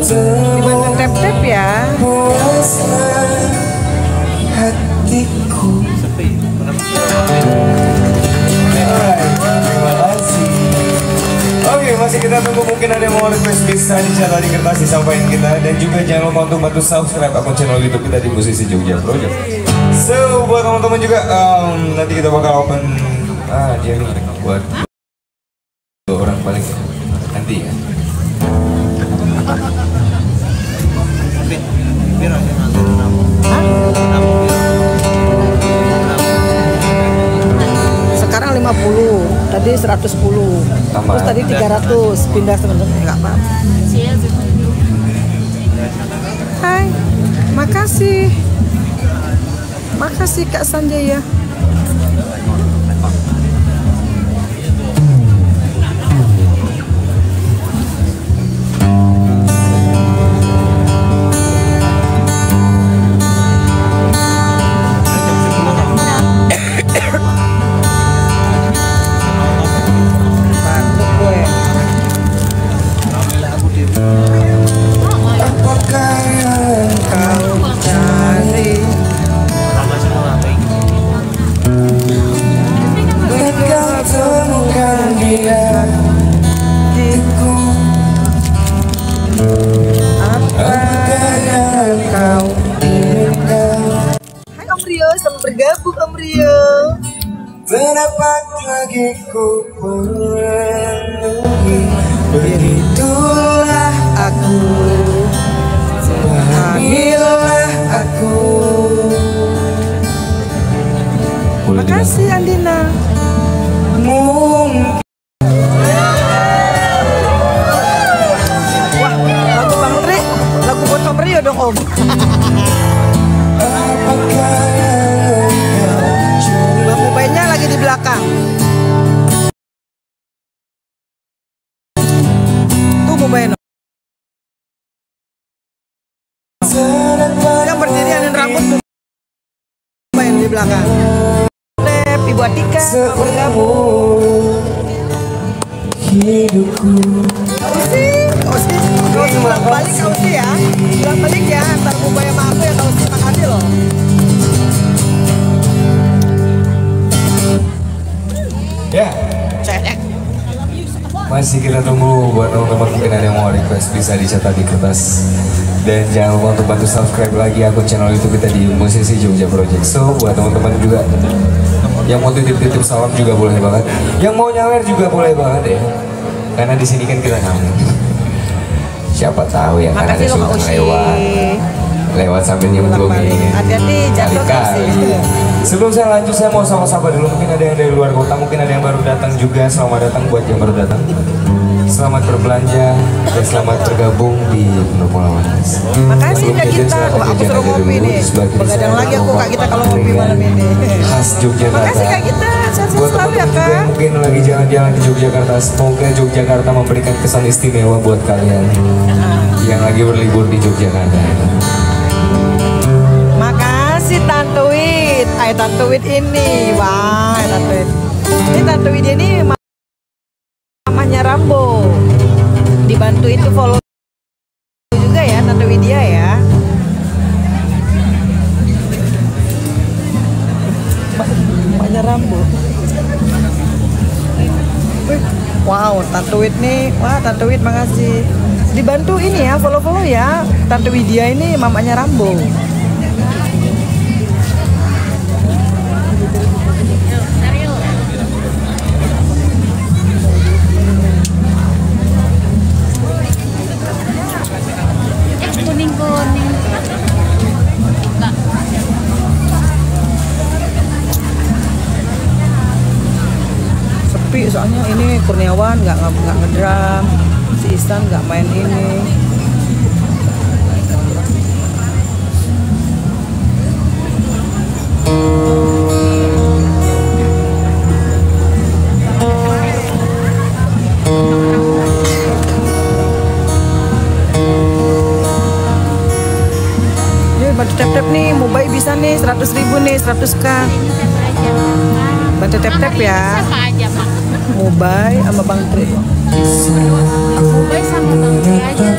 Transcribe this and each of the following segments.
Dibantu tap-tap ya. Hatiku. Terima kasih. Oke, masih kita tunggu, mungkin ada yang mau request, bisa dicatat di kertas disampaikan kita. Dan juga jangan lupa untuk bantu subscribe akun channel YouTube kita di Musisi Jogja Project. So buat teman-teman juga nanti kita bakal open dia nih buat orang paling nanti ya. Sekarang 50, tadi 110, tambah. terus tadi 300, pindah sebenarnya nggak apa-apa. Hai, makasih Kak Sanjaya. Bergabung Om Rio. Berdapat lagi ku penuhi, begitulah aku, pahamilah aku. Makasih Andina. Wah, lagu Bang Tri, lagu buat Om Rio dong Om. Mobilnya lagi di belakang. Tuh mobilnya. Yang berdiri anin rambut tuh. Mobilnya di belakang. Ibu Atika bergabung. Hidupku. Ausi pulang balik Ausi ya. Pulang balik ya. Antar mobilnya sama aku ya Ausi, makasih loh. Ya, masih kita tunggu buat teman-teman, mungkin ada yang mau request bisa dicatat di kertas. Dan jangan lupa untuk bantu subscribe lagi akun channel YouTube kita di Musisi Jogja Project. So buat teman-teman juga yang mau titip-titip salam juga boleh banget. Yang mau nyawer juga boleh banget ya. Karena di sini kan kita nyawer. Siapa tahu ya kan ada sultan lewat sambil nyemplungin. Hati-hati jatuh kali. Sebelum saya lanjut, saya mau sama-sama dulu. Mungkin ada yang dari luar kota, mungkin ada yang baru datang juga. Selamat datang buat yang baru datang. Selamat berbelanja dan selamat bergabung di Pendopo Lawanas. Makasih Kak Gita. Wah, aku suruh ngopi nih. Begadang lagi aku Kak Gita kalau ngopi malam ini. Khas Yogyakarta. Makasih Kak Gita. Sehat Buat selalu ya teman-teman juga Kak. yang mungkin lagi jalan-jalan di Yogyakarta, semoga Yogyakarta memberikan kesan istimewa buat kalian yang lagi berlibur di Yogyakarta. Makasih Tante Wit. Tante Wit ini. Wah, Tante Wit. Ini Tante Wit ini mamanya Rambo. Dibantu itu follow juga ya Tante Widya ya. Mamanya Rambo. Wow, Tante Wit nih. Wah, Tante Wit makasih. Dibantu ini ya, follow-follow ya. Tante Widya ini mamanya Rambo. Kuning-kuning. Sepi soalnya ini Kurniawan nggak ngedram, si Ihsan nggak main ini. Bantu tap-tap nih, Mubai bisa nih 100.000 nih, 100k. Bantu tap-tap ya. Siapa aja Pak? Mubai sama Bang Tri. Mubai sama Bang Tri aja.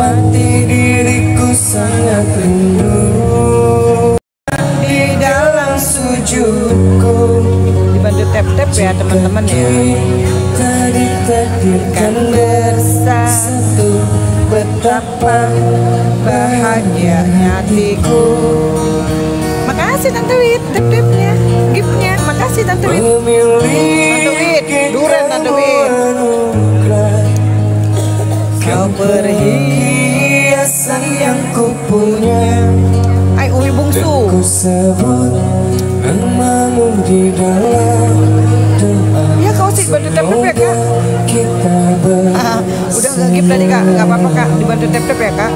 mati diriku sangat rindu di dalam sujudku. Dibantu tap-tap ya teman-teman ya. Tadi takdirkan bersatu, betapa bahagianya hatiku. Makasih Tante Wit, tap-tapnya, giftnya. Makasih Tante Wit. Tante Wit, duren Tante Wit. Kau perhiasan yang ku punya. Ay, Umi Bungsu. Ku sebut namamu di dalam doa. Ya kau sih bantu tap-tap ya Kak. Kita Udah nggak gift tadi Kak, nggak apa-apa Kak. Dibantu tap-tap ya Kak.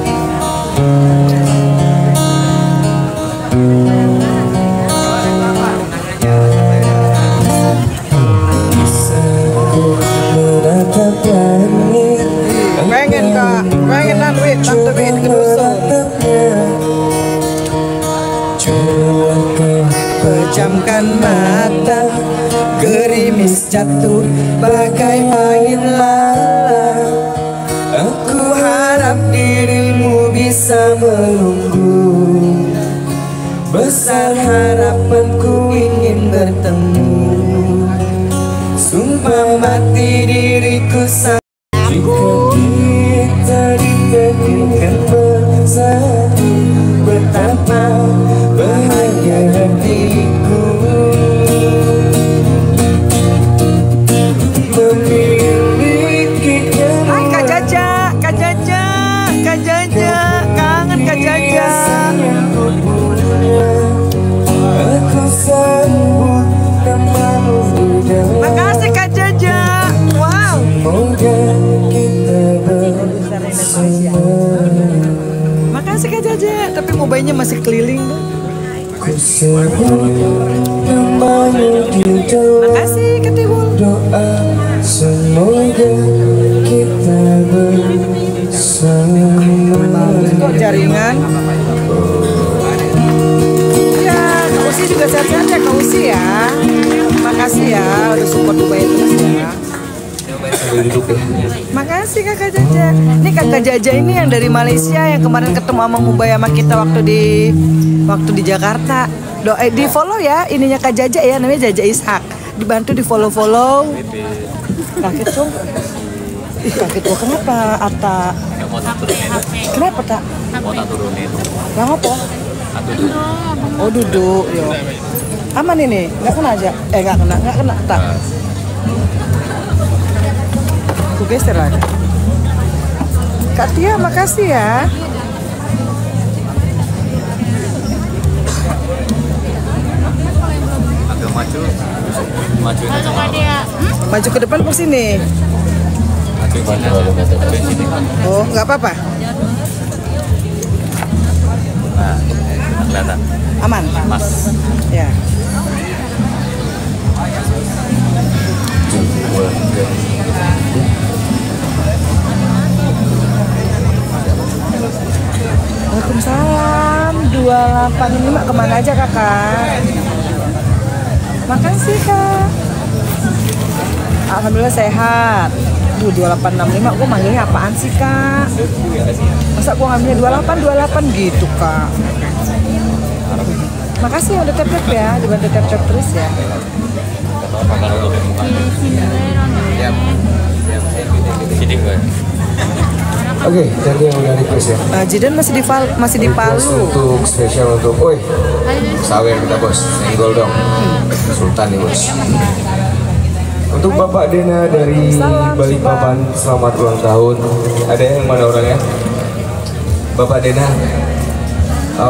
Pengen Kak, pengen Tante Wit ke dusun. Pejamkan mata, gerimis jatuh bagai angin malam. Aku harap dirimu bisa menunggu. Besar harapanku ingin bertemu. Sumpah mati diriku jika kita ditakdirkan bersatu, betapa bahagia hatiku memiliki kamu. Hai Kak Jaja, Kak Jaja, Kak Jaja, kangen Kak Jaja. Aku sambut namamu di dalam. Makasih Kak Jaja. Wow. Semoga kita bersama. Makasih Kak Jaja, tapi mobilnya masih keliling tuh. Ku sebut namamu di dalam Makasih Kak Tibul. doa. Semoga kita bersama. Bagus kok jaringan. Ya, Kak Usi juga sehat-sehat ya Kak Usi ya. Makasih ya, udah support Ubay terus ya. Makasih Kakak Jaja. Ini Kakak Jaja ini yang dari Malaysia yang kemarin ketemu sama Ubay sama kita waktu di Jakarta. Di follow ya ininya Kak Jaja ya, namanya Jaja Ishak. Dibantu di follow. Kaget tuh. Ih kaget tuh kenapa Ata? Kenapa tak? Mau tak turunin. Yang apa? Oh duduk yo. Aman ini, nggak kena aja. Nggak kena tak. Aku geser lagi. Kak Tia makasih ya. Agak maju aja malah. Maju ke depan ke sini. Majuin sini. Oh nggak apa-apa. Nah, kelihatan. Aman. Mas. Ya. Waalaikumsalam 285 kemana aja kakak? Makasih kak. Alhamdulillah sehat. 2865 gue manggilnya apaan sih kak? Masa gue ngambilnya 28 gitu kak? Makasih udah tap-tap ya, dibantu tap-tap terus ya. Sini gue. Oke, jadi yang udah request ya. Jidan masih di Palu. Request untuk spesial untuk, oi, sawer kita bos, senggol dong. Sultan nih bos. Untuk Bapak Dena dari Balikpapan, selamat ulang tahun. Ada yang mana orangnya? Bapak Dena.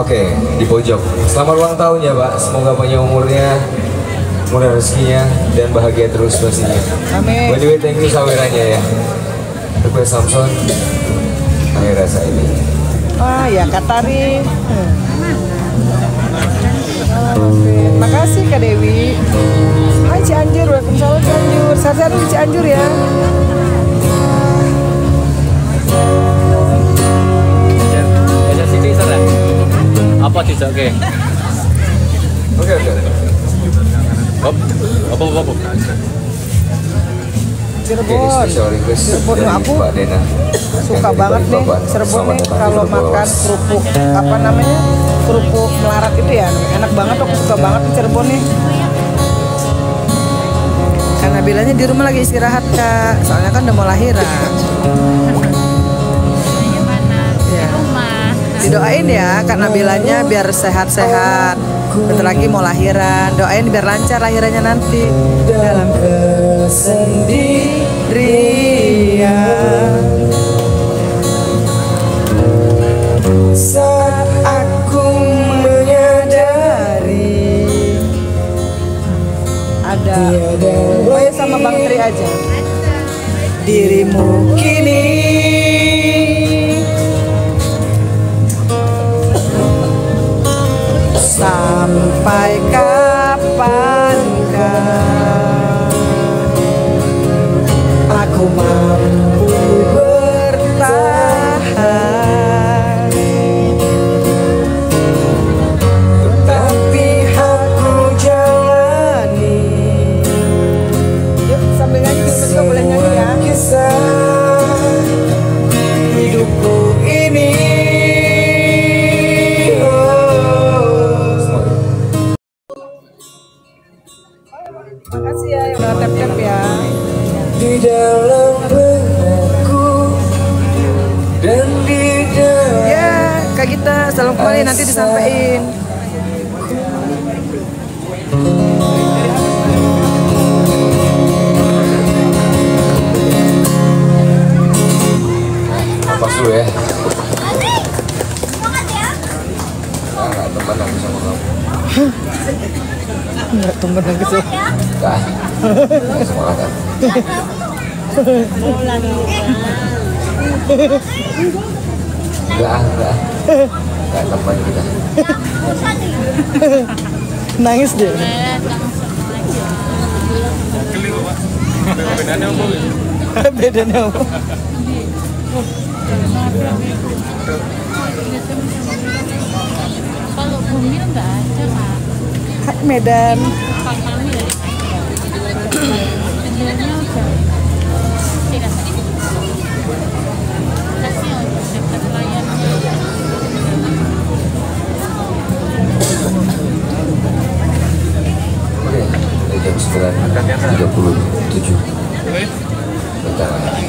Oke, di pojok. Selamat ulang tahun ya Pak. Semoga panjang umurnya, murah rezekinya, dan bahagia terus pastinya. Amin. By the way, thank you sawerannya ya. Request Samson. Akhir rasa ini. Ah ya Katari. Makasih Kak Dewi. Hai Cianjur, waalaikumsalam Cianjur. Sehat-sehat di Cianjur ya. Ada sini sana. Apa tidak oke? Oke. Hop. Apa. Cirebon. Cirebon. special request Cirebon dari aku Mbak Dena. suka banget nih Cirebon nih kalau makan kerupuk apa namanya kerupuk melarat itu ya enak banget, aku suka banget di Cirebon nih. Karena bilangnya di rumah lagi istirahat Kak, soalnya kan udah mau lahiran. Ya. Didoain ya Kak Nabilanya biar sehat-sehat. Bentar lagi mau lahiran, doain biar lancar lahirannya nanti. Dalam kesendirian saat aku menyadari ada gue sama Bang Tri aja dirimu kini sampai kapankah aku mampu bertahan, tetapi aku jalani. Yuk sambil nyanyi kita boleh nyanyi ya. Kisah hidupku ini. Makasih ya yang udah tap-tap ya. Di dalam benakku dan di dalam ya Kak Gita, salam kembali nanti disampaikan. Apa dulu ya? Nggak teman aku sama kamu. Enggak temen lagi sih. Enggak. Semangat kan? Enggak. Enggak teman kita. Nangis deh. Bedanya apa? Kalau bumil nggak ada Kak. Medan. Kak Mami dari Sebenarnya udah tidak kasih dekat layarnya. Oke, jam 9.37. Bentar lagi.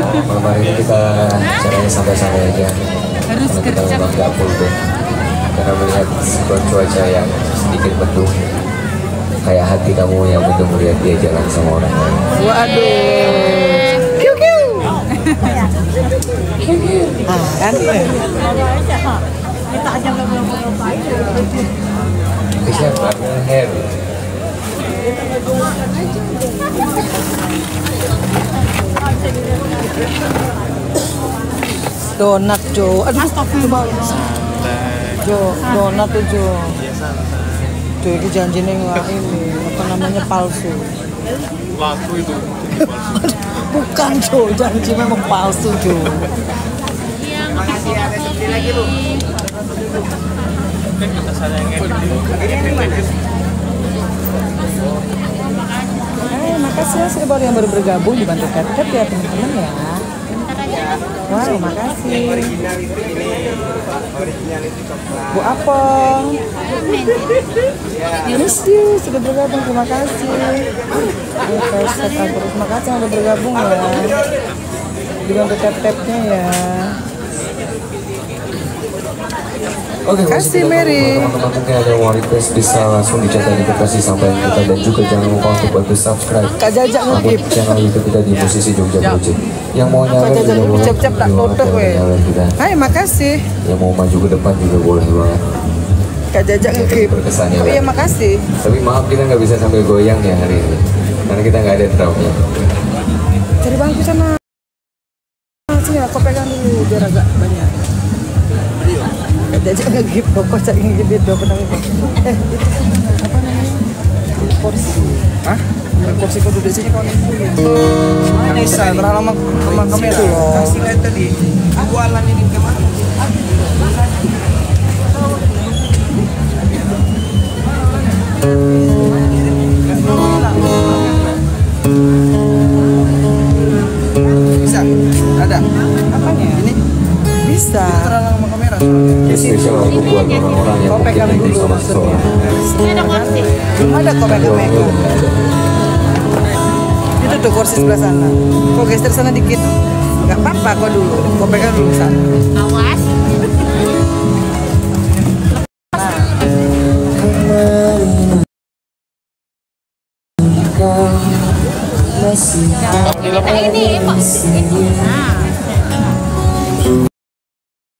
Malam hari ini kita caranya santai-santai aja. Harus Karena kita gercep. memang nggak full band. Karena melihat siklon cuaca yang sedikit mendung, kayak hati kamu yang mendung melihat dia jalan sama orang lain. Waduh. Kiu kiu. Ah kan? Itu siapa? Harry. Donat Jo. Aduh, coba. Jo, donat tuh Jo. Jo ini janjinya nggak ini apa namanya palsu. Laku itu. Bukan Jo, janji memang palsu Jo. Iya, makasih ada sedih lagi lu. Makasih ya sudah baru yang baru bergabung dibantu Cat ya teman-teman ya. Wow, makasih. Bu Apong. Miss you sudah bergabung, terima kasih. Terima kasih yang udah bergabung ya. Dibantu tap-tapnya ya. Oke, Kasih, masih Mary. teman-teman mungkin ada yang mau request bisa langsung dicat di kasih sampai kita, dan juga jangan lupa untuk bantu subscribe Kak Jajak akun ngegip. channel YouTube kita di Musisi Jogja Project. Yang mau Kak nyalon Jajak juga boleh, cep-cep tak tutup weh. kita. Hai, makasih. Yang mau maju ke depan juga boleh banget. Kak Jajak ngegip. Berkesan ya, Oh iya, kan? makasih. Tapi maaf kita nggak bisa sambil goyang ya hari ini, karena kita nggak ada drumnya. Cari bangku sana. Sini aku pegang dulu biar agak banyak. Jajak ngegip, kok cari ngegip itu apa namanya? Itu apa namanya? Porsi. Hah? Porsi kau duduk sini kau nih. Bisa, terlalu lama kamera. Itu loh. Kasih lihat tadi, jualan ini kemana? bisa. Terhalang sama kamera soalnya. Ini spesial aku buat orang-orang yang Kau mungkin pegang lagi dulu sama maksudnya. seseorang. Ini ada kursi. Belum ada kok pegang-pegang. Itu tuh kursi sebelah sana. Kau geser sana dikit. Gak apa-apa kau dulu. Kau pegang dulu sana. Awas. Nah, ini Pak. Nah.